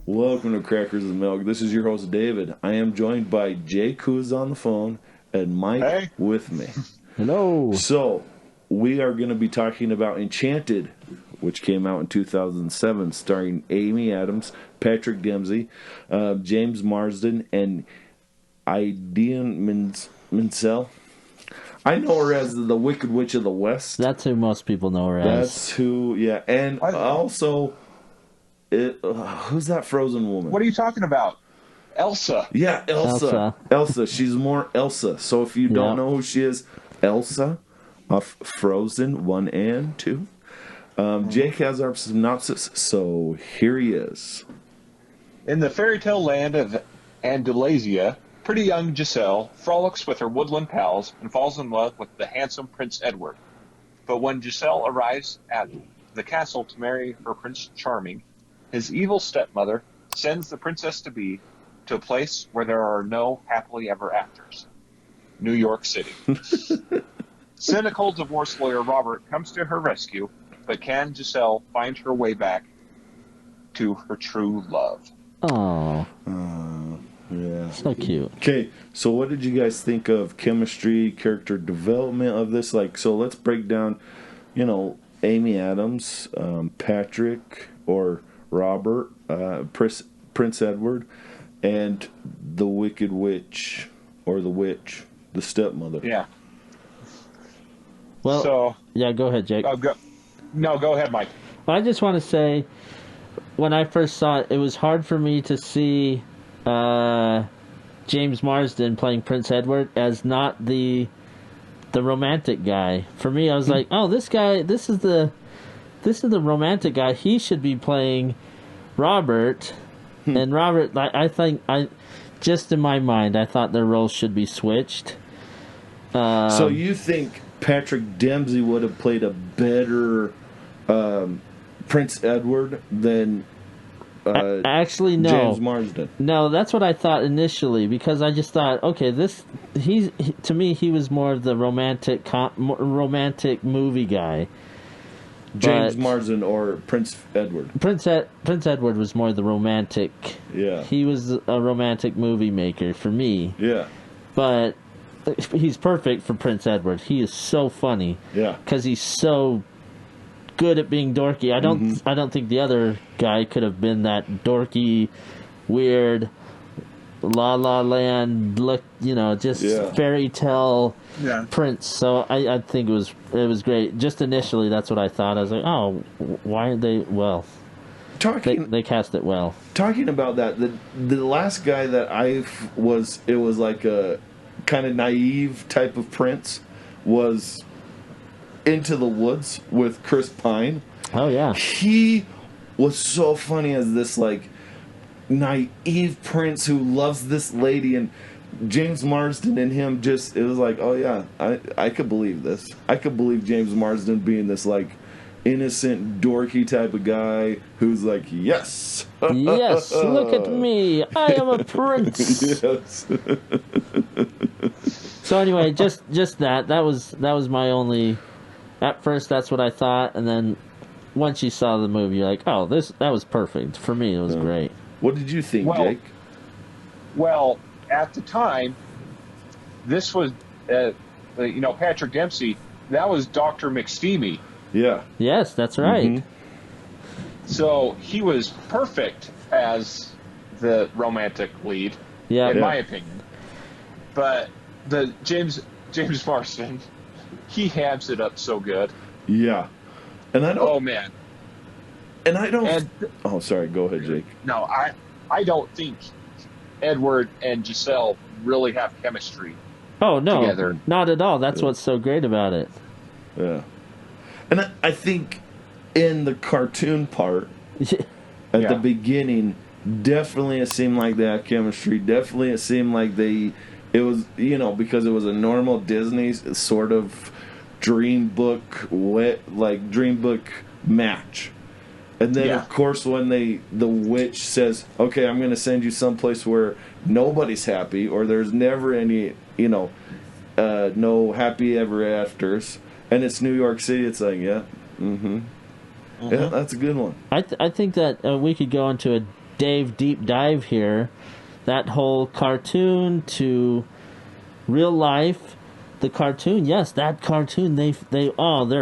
Welcome to Crackers and Milk. This is your host, David. I am joined by Jake, who's on the phone, and Mike with me. Hello. So, we are going to be talking about Enchanted, which came out in 2007, starring Amy Adams, Patrick Dempsey, James Marsden, and Idina Menzel. I know her as the Wicked Witch of the West. That's who most people know her as. That's who, yeah. And also... who's that frozen woman? What are you talking about? Elsa. Yeah, Elsa. She's more Elsa. So if you don't know who she is, Elsa of Frozen 1 and 2. Jake has our synopsis, so here he is. In the fairy tale land of Andalusia, pretty young Giselle frolics with her woodland pals and falls in love with the handsome Prince Edward. But when Giselle arrives at the castle to marry her Prince Charming, his evil stepmother sends the princess-to-be to a place where there are no happily ever afters. New York City. Cynical divorce lawyer Robert comes to her rescue, but can Giselle find her way back to her true love? Oh. Yeah. So cute. Okay, so what did you guys think of chemistry, character development of this? So let's break down, Amy Adams, Patrick, or Robert, Prince Edward, and the Wicked Witch, or the witch, the stepmother. Yeah. Well, go ahead, Jake. Go ahead, Mike. I just want to say, when I first saw it, it was hard for me to see James Marsden playing Prince Edward as not the romantic guy. For me, I was like, oh, this is the romantic guy. He should be playing Robert. And Robert, just in my mind, I thought their roles should be switched. So you think Patrick Dempsey would have played a better Prince Edward than actually, no. James Marsden? No, that's what I thought initially, because I just thought, okay, to me, he was more of the romantic movie guy. James Marsden or Prince Edward? Prince Edward was more the romantic. Yeah. He was a romantic movie maker for me. Yeah. But he's perfect for Prince Edward. He is so funny. Yeah. Because he's so good at being dorky. I don't think the other guy could have been that dorky, weird, La La Land look, fairy tale prince. So I think it was great. Just initially, that's what I thought. I was like, oh, why are they? Well, they cast it well. Talking about that, the last guy that it was like a kind of naive type of prince was Into the Woods with Chris Pine. Oh yeah, he was so funny as this naive prince who loves this lady, and James Marsden and him it was like, oh yeah, I could believe this. I could believe James Marsden being this innocent, dorky type of guy who's like, yes. Yes, look at me. I am a prince. Yes. So anyway, just that was my only. At first, that's what I thought, and then once you saw the movie, you're like, oh, that was perfect. For me, it was great. What did you think, Jake? Well, at the time, this was, Patrick Dempsey, that was Dr. McSteamy. Yeah. Yes, that's right. Mm-hmm. So he was perfect as the romantic lead, in my opinion. But the James Marsden, he hams it up so good. Yeah. And I don't... Oh, man. And I don't... oh, sorry. Go ahead, Jake. No, I don't think Edward and Giselle really have chemistry. Oh, no. Together. Not at all. That's what's so great about it. Yeah. And I think in the cartoon part, at the beginning, definitely it seemed like they had chemistry. Definitely it seemed like it was, because it was a normal Disney sort of dream book match. And then, of course, when the witch says, okay, I'm going to send you someplace where nobody's happy, or there's never any, no happy ever afters, and it's New York City, it's like, yeah, yeah, that's a good one. I think that we could go into Dave deep dive here. That whole cartoon to real life, the cartoon, yes, that cartoon, they're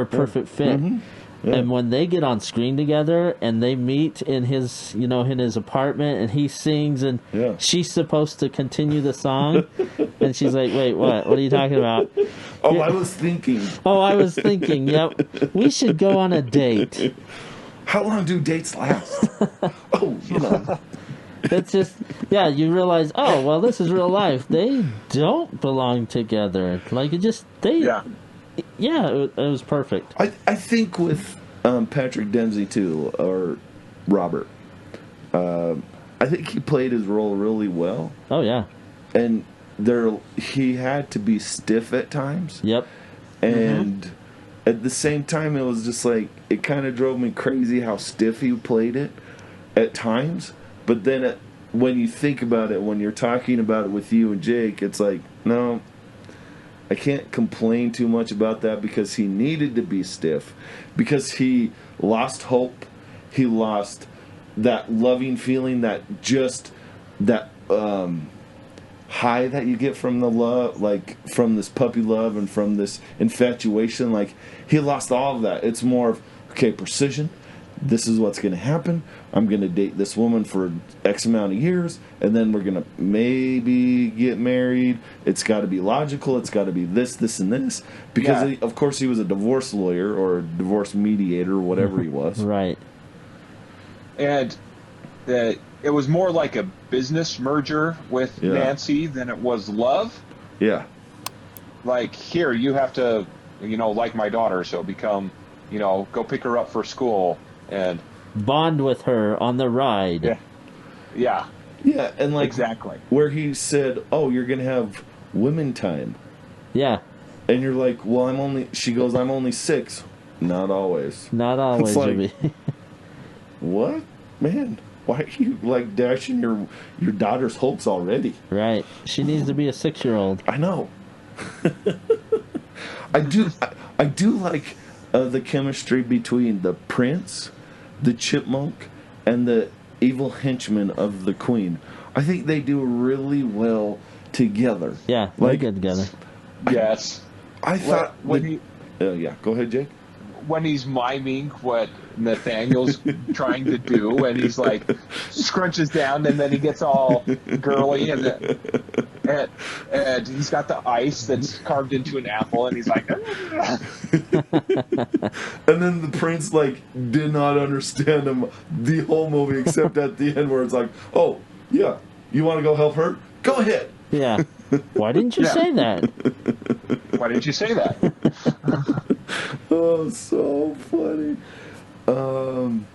a perfect fit. Mm-hmm. Yeah. And when they get on screen together and they meet in his, in his apartment and he sings and Yeah. she's supposed to continue the song and she's like, wait, what? What are you talking about? Oh, I was thinking. Yep. We should go on a date. How long do dates last? It's just, you realize, oh, well, this is real life. They don't belong together. Like, it was perfect. I think with Patrick Dempsey, too, or Robert, I think he played his role really well. Oh, yeah. And he had to be stiff at times. Yep. And at the same time, it was just like, it kind of drove me crazy how stiff he played it at times. But then when you think about it, when you're talking about it with you and Jake, it's like, no, I can't complain too much about that because he needed to be stiff. Because he lost hope. He lost that loving feeling, that high that you get from the love, like from this puppy love and from this infatuation. Like, he lost all of that. It's more of, okay, precision. This is what's going to happen. I'm going to date this woman for X amount of years, and then we're going to maybe get married. It's got to be logical. It's got to be this, and this. Because, of course, he was a divorce lawyer or a divorce mediator or whatever he was. Right. And it was more like a business merger with Nancy than it was love. Yeah. Like, here, you have to, like my daughter, so become, go pick her up for school and bond with her on the ride. Yeah, and like exactly where he said, "Oh, you're gonna have women time." Yeah, and you're like, "Well, She goes, "I'm only 6." Not always. Not always, it's like, Jimmy. What, man? Why are you like dashing your daughter's hopes already? Right. She needs to be a 6-year-old. I know. I do like the chemistry between the prince, the chipmunk, and the evil henchman of the queen. I think they do really well together. Yeah, they get together. Yes. I thought go ahead, Jake. When he's miming what Nathaniel's trying to do, and he's like scrunches down, and then he gets all girly, and he's got the ice that's carved into an apple, and he's like, and then the prince did not understand him the whole movie except at the end where it's like, oh yeah, you want to go help her? Go ahead. Yeah. Why didn't you say that? Why didn't you say that? Oh, so funny. And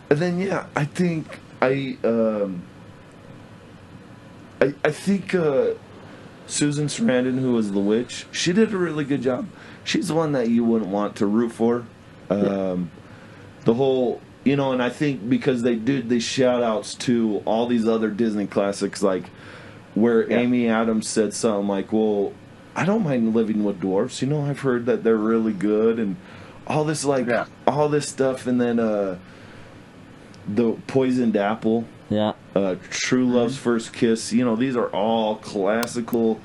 then I think I think Susan Sarandon, who was the witch, she did a really good job. She's the one that you wouldn't want to root for. The whole, and I think because they did these shout outs to all these other Disney classics, like where Amy Adams said something like, well, I don't mind living with dwarfs. I've heard that they're really good and all this all this stuff. And then the Poisoned Apple. Yeah. True Love's First Kiss. These are all classical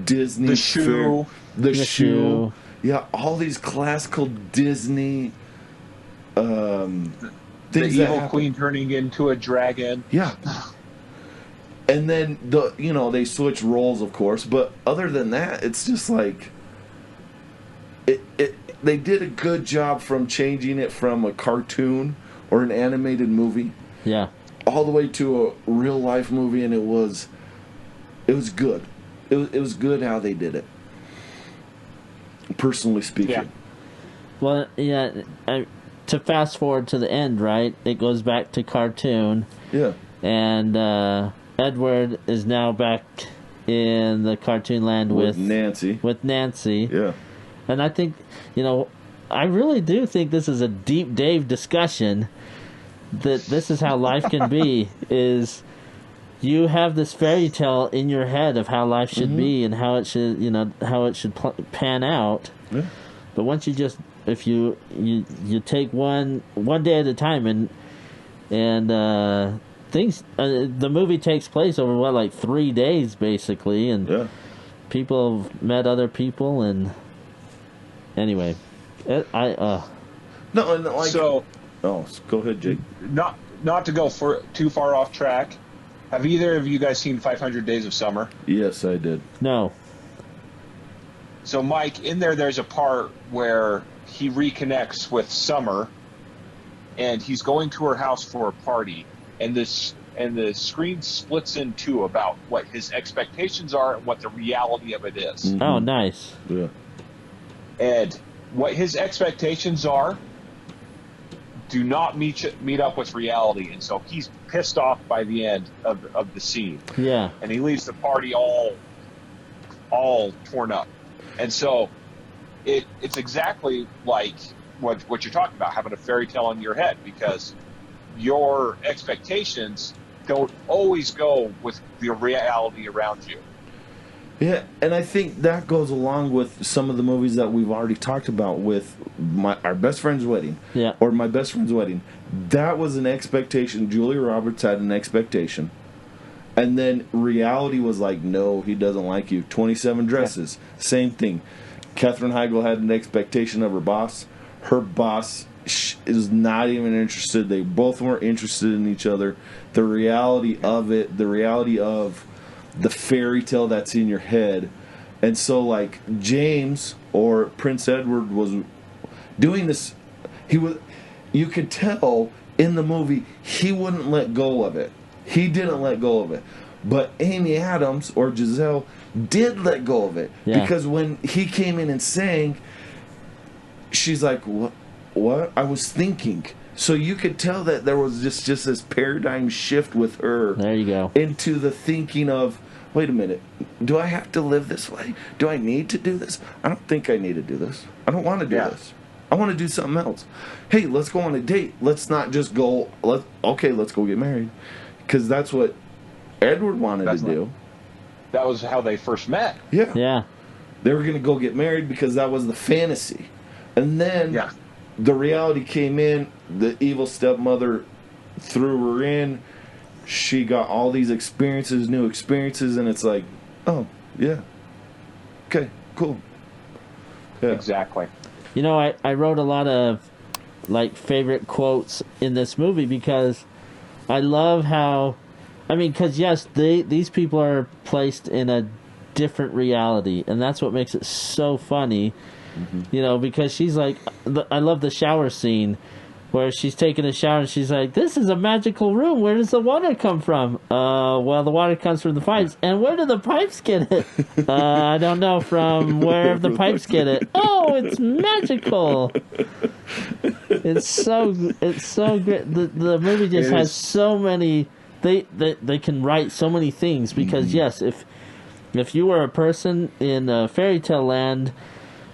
Disney. The Shoe. The Shoe. Yeah, all these classical Disney things. The evil queen turning into a dragon. Yeah. And then they switch roles, of course, but other than that, it's just like they did a good job from changing it from a cartoon or an animated movie, all the way to a real life movie, and it was good. It was good how they did it. Personally speaking. Yeah. Well, to fast forward to the end, right? It goes back to cartoon. Yeah. And Edward is now back in the cartoon land with Nancy. With Nancy. Yeah. And I think, I really do think this is a deep Dave discussion, that this is how life can be, is you have this fairy tale in your head of how life should be and how it should, pan out. Yeah. But once you just, if you take one day at a time and things. The movie takes place over like 3 days, basically, and people have met other people, and anyway, No, and like So, go ahead, Jake. not to go too far off track. Have either of you guys seen 500 Days of Summer? Yes, I did. no. So, Mike, in there's a part where he reconnects with Summer, and he's going to her house for a party, and the screen splits in two about what his expectations are and what the reality of it is. Mm-hmm. Oh, nice. Yeah. And what his expectations are do not meet up with reality, and so he's pissed off by the end of the scene. Yeah. And he leaves the party all torn up. And so it's exactly like what you're talking about, having a fairy tale in your head, because your expectations don't always go with the reality around you. Yeah, and I think that goes along with some of the movies that we've already talked about with our best friend's wedding, or my best friend's wedding. That was an expectation. Julia Roberts had an expectation, and then reality was like, no, he doesn't like you. 27 Dresses, same thing. Katherine Heigl had an expectation of her boss. Her boss is not even interested. They both weren't interested in each other. The reality of it, the reality of the fairy tale that's in your head. And so, like, James or Prince Edward was doing this. You could tell in the movie he wouldn't let go of it. He didn't let go of it. But Amy Adams or Giselle did let go of it. Yeah. Because when he came in and sang, she's like, what? I was thinking. So you could tell that there was just this paradigm shift with her. There you go. Into the thinking of, wait a minute, do I have to live this way? Do I need to do this? I don't think I need to do this. I don't want to do this. I want to do something else. Hey, let's go on a date. Let's not just go, let's go get married. Because that's what Edward wanted to do. That was how they first met. Yeah. Yeah. They were going to go get married because that was the fantasy. And then the reality came in. The evil stepmother threw her in. She got all these experiences, new experiences, and it's like, oh, yeah. Okay, cool. Yeah. Exactly. You know, I wrote a lot of, like, favorite quotes in this movie because I love how, I mean, because, yes, these people are placed in a different reality, and that's what makes it so funny, you know, because she's like, I love the shower scene where she's taking a shower and she's like, this is a magical room. Where does the water come from? Well, the water comes from the pipes. And where do the pipes get it? I don't know, from where the pipes get it. Oh, it's magical. It's so great. The movie just has so many, they can write so many things because yes, if you were a person in a fairy tale land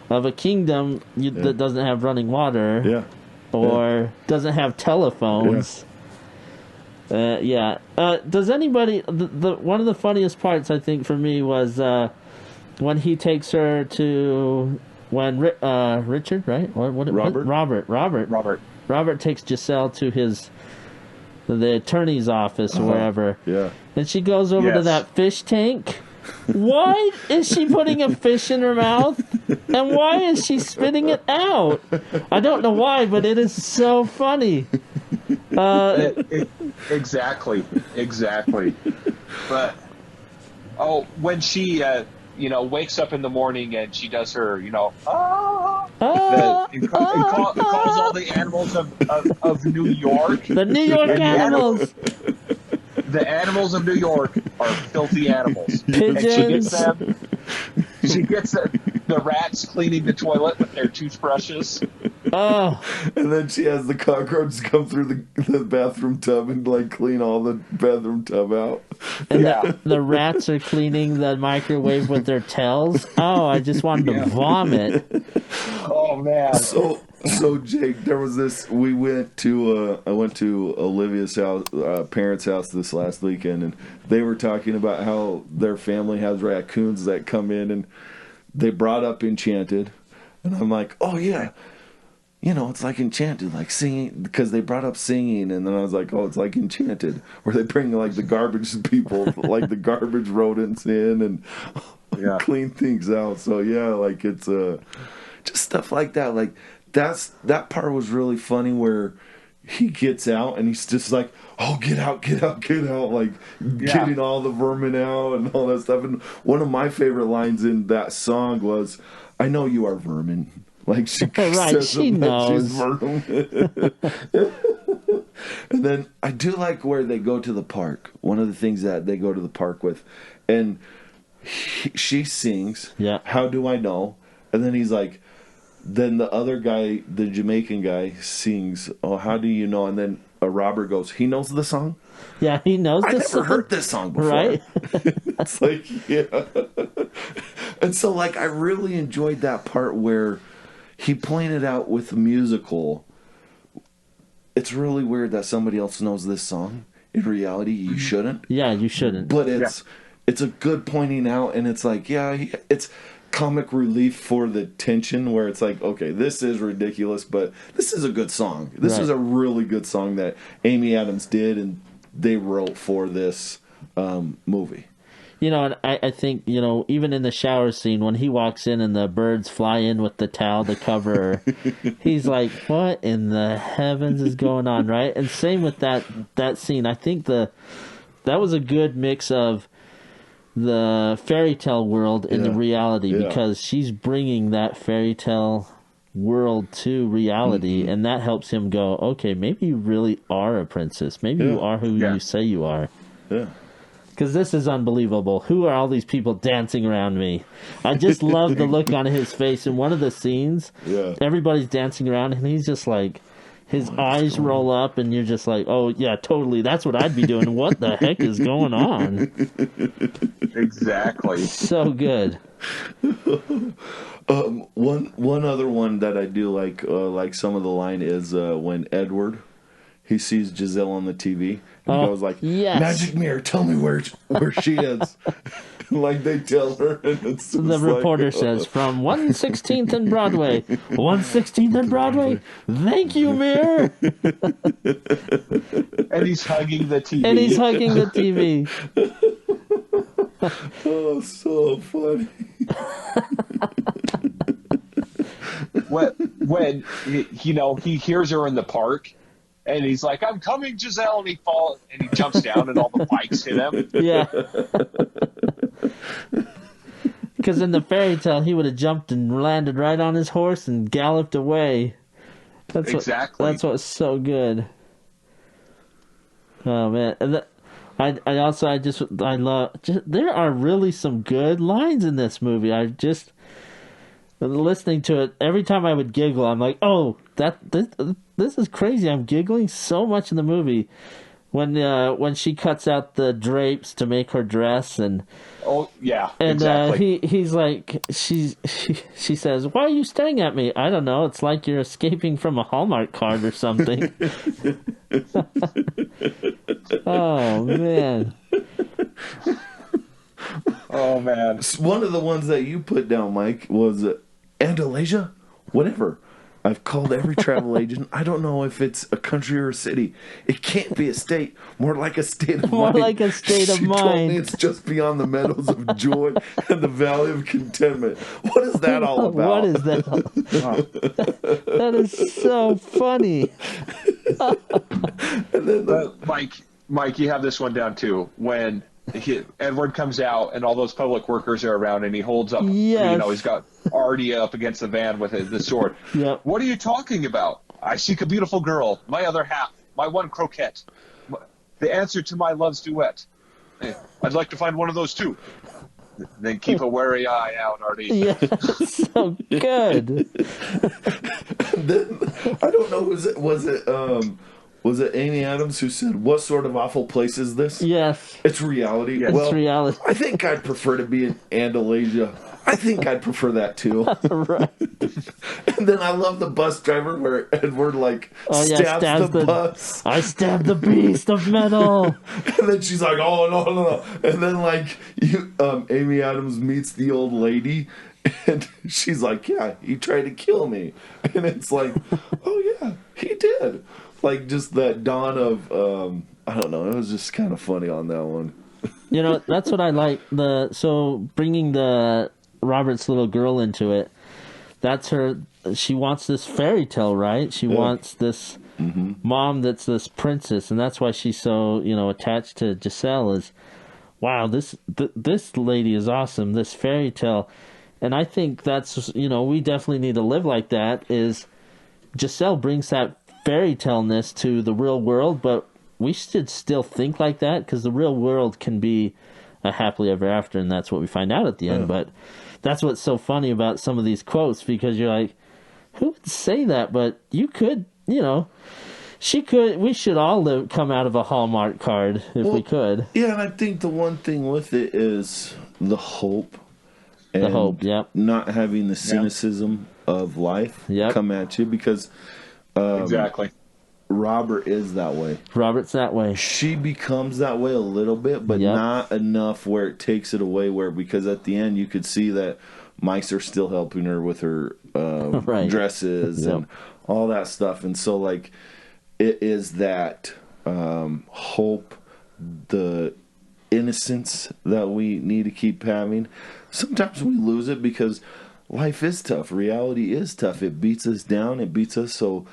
of a kingdom that doesn't have running water, or doesn't have telephones. Does anybody? One of the funniest parts I think for me was when he takes her to Richard, right? Or what? Robert takes Giselle to the attorney's office or wherever. Yeah. And she goes over to that fish tank. Why is she putting a fish in her mouth? And why is she spitting it out? I don't know why, but it is so funny. Exactly. But, when she, wakes up in the morning and she does her, calls all the animals of New York. The New York animals. The animals of New York are filthy animals. Pigeons. And she gets the rats cleaning the toilet with their toothbrushes. Oh. And then she has the cockroaches come through the bathroom tub and like clean all the bathroom tub out. And the rats are cleaning the microwave with their tails. Oh, I just wanted to vomit. Oh man. So Jake, there was this. I went to Olivia's house, parents' house this last weekend, and they were talking about how their family has raccoons that come in, and they brought up Enchanted, and I'm like, oh yeah, it's like Enchanted, like singing, because they brought up singing, and then I was like, oh, it's like Enchanted, where they bring like the garbage people, like the garbage rodents in and clean things out. So yeah, like it's just stuff like that. Like that part was really funny where he gets out and he's just like, oh, get out, get out, get out, like getting all the vermin out and all that stuff. And one of my favorite lines in that song was, I know you are vermin. Like she says she knows. She's vermin. And then I do like where they go to the park. One of the things that they go to the park with, and she sings, How Do I Know? And then he's like, then the other guy, the Jamaican guy, sings, oh, how do you know? And then Robert goes, he knows the song? Yeah, he knows the song. I never heard this song before. Right? It's like, yeah. And so, like, I really enjoyed that part where he pointed out with the musical, it's really weird that somebody else knows this song. In reality, you shouldn't. Yeah, you shouldn't. But it's a good pointing out, and it's like, it's comic relief for the tension where it's like, okay, this is ridiculous, but this is a good song. This is a really good song that Amy Adams did, and they wrote for this movie. And I think, even in the shower scene, when he walks in and the birds fly in with the towel to cover her, he's like, what in the heavens is going on, right? And same with that scene. I think that was a good mix of the fairy tale world and the reality, because she's bringing that fairy tale world to reality, and that helps him go, okay, maybe you really are a princess. Maybe you are who you say you are. Yeah. Because this is unbelievable. Who are all these people dancing around me? I just love the look on his face. In one of the scenes, everybody's dancing around, and he's just like, his eyes roll up, and you're just like, oh, yeah, totally. That's what I'd be doing. What the heck is going on? Exactly. So good. One other one that I do like some of the line is when Edward, he sees Giselle on the TV, and he goes like, magic mirror, tell me where she is. Like they tell her, and it's the reporter says, from 116th and Broadway. 116th and Broadway? Thank you, mirror. And he's hugging the TV. Oh, so funny. When he hears her in the park, and he's like, I'm coming, Giselle, and he falls, and he jumps down, and all the bikes hit him. Yeah. Because in the fairy tale, he would have jumped and landed right on his horse and galloped away. That's what's so good. Oh man, and I love. There are really some good lines in this movie. I just listening to it every time I would giggle. I'm like, oh, this is crazy. I'm giggling so much in the movie when she cuts out the drapes to make her dress, and exactly. He's like, she says, why are you staring at me? I don't know, it's like you're escaping from a Hallmark card or something. Oh man. Oh man. One of the ones that you put down, Mike, was Andalasia? Whatever. I've called every travel agent. I don't know if it's a country or a city. It can't be a state. More like a state of mind. More like a state of mind. Told me it's just beyond the meadows of joy and the valley of contentment. What is that all about? What is that all about? That is so funny. And then Mike, you have this one down too. When Edward comes out and all those public workers are around, and he holds up, he's got Artie up against the van with the sword. Yep. What are you talking about? I seek a beautiful girl, my other half, my one croquette, the answer to my love's duet. I'd like to find one of those too. Then keep a wary eye out, Artie. Yeah, so good. Then, I don't know, was it Amy Adams who said, what sort of awful place is this? Yes. It's reality. Yes. It's reality. I think I'd prefer to be in Andalasia. I think I'd prefer that too. Right. And then I love the bus driver where Edward stabs the bus. I stabbed the beast of metal. And then she's like, oh no. And then Amy Adams meets the old lady, And she's like, yeah, he tried to kill me. And it's like, oh yeah, he did. Like just that dawn of, I don't know. It was just kind of funny on that one. You know, that's what I like. So bringing the Robert's little girl into it, that's her. She wants this fairy tale, right? She wants this mom that's this princess, and that's why she's so, attached to Giselle. Is, wow, this lady is awesome. This fairy tale, and I think that's, we definitely need to live like that. Is Giselle brings that fairy tale-ness to the real world, but we should still think like that, because the real world can be a happily ever after, and that's what we find out at the end. But that's what's so funny about some of these quotes, because you're like, who would say that? But you could, she could. We should all come out of a Hallmark card if we could. Yeah, and I think the one thing with it is the hope. And the hope, yep. Not having the cynicism of life come at you, because exactly. Robert is that way. Robert's that way. She becomes that way a little bit, but not enough where it takes it away. Because at the end, you could see that mice are still helping her with her dresses and all that stuff. And so, like, it is that hope, the innocence that we need to keep having. Sometimes we lose it because life is tough. Reality is tough. It beats us down. It beats us. So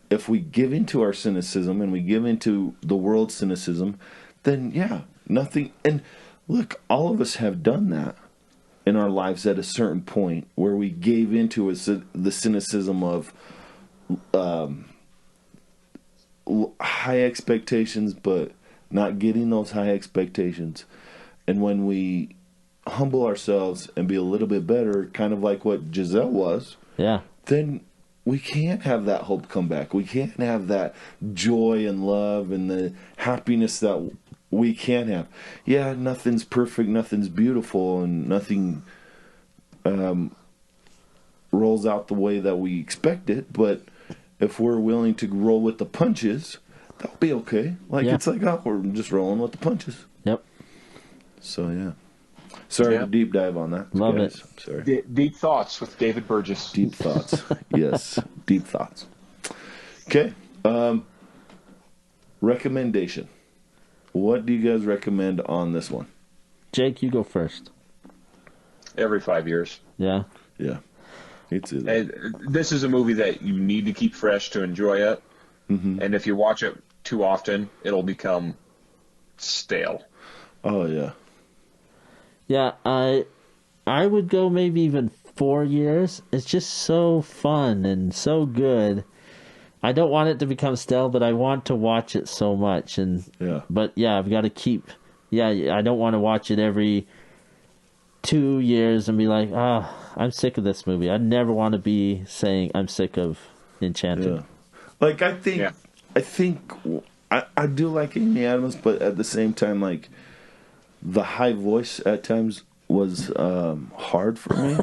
if we give into our cynicism and we give into the world's cynicism, then nothing. And look, all of us have done that in our lives at a certain point, where we gave into the cynicism of high expectations, but not getting those high expectations. And when we humble ourselves and be a little bit better, kind of like what Giselle was, then we can't have that hope come back. We can't have that joy and love and the happiness that we can have. Yeah, nothing's perfect, nothing's beautiful, and nothing rolls out the way that we expect it. But if we're willing to roll with the punches, that'll be okay. It's like, we're just rolling with the punches. Yep. So, sorry to deep dive on that. Love guys. it. Sorry. Deep thoughts with David Burgess. Deep thoughts. Yes, deep thoughts. Okay. Recommendation. What do you guys recommend on this one? Jake, you go first. Every 5 years. Yeah. Yeah. This is a movie that you need to keep fresh to enjoy it. Mm-hmm. And if you watch it too often, it'll become stale. Oh, yeah. Yeah, I would go maybe even 4 years. It's just so fun and so good. I don't want it to become stale, but I want to watch it so much. But I've got to keep. I don't want to watch it every 2 years and be like, I'm sick of this movie. I never want to be saying I'm sick of Enchanted. Yeah. Like, I think I do like Amy Adams, but at the same time, like, the high voice at times was hard for me.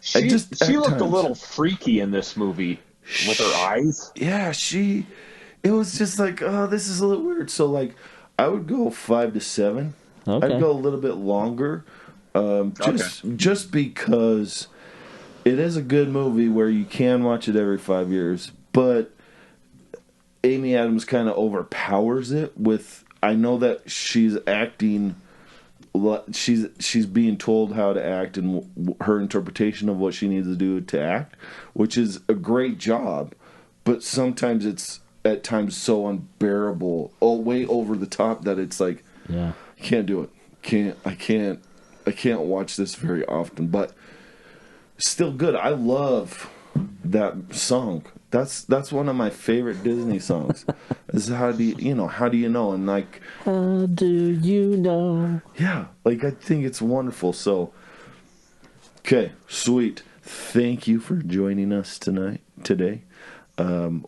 She looked a little freaky in this movie with her eyes. Yeah, it was just like, this is a little weird. So, like, I would go 5 to 7. Okay. I'd go a little bit longer, just because it is a good movie where you can watch it every 5 years, but Amy Adams kind of overpowers it with, I know that she's acting, she's being told how to act and her interpretation of what she needs to do to act, which is a great job, but sometimes it's at times so unbearable, way over the top, that it's like, I can't do it. I can't watch this very often, but still good. I love that song. That's one of my favorite Disney songs. Is how do you know? And like, how do you know? Yeah, like, I think it's wonderful. So, okay, sweet. Thank you for joining us today.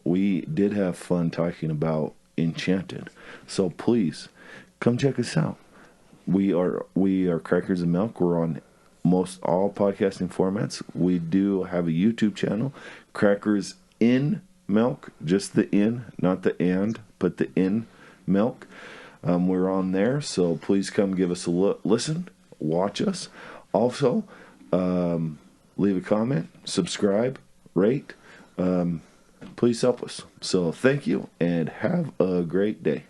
We did have fun talking about Enchanted. So please come check us out. We are Crackers and Milk. We're on most all podcasting formats. We do have a YouTube channel, Crackers in Milk, just the in, not the and, but the in Milk. We're on there, so please come give us a listen, watch us. Also, leave a comment, subscribe, rate. Please help us. So thank you and have a great day.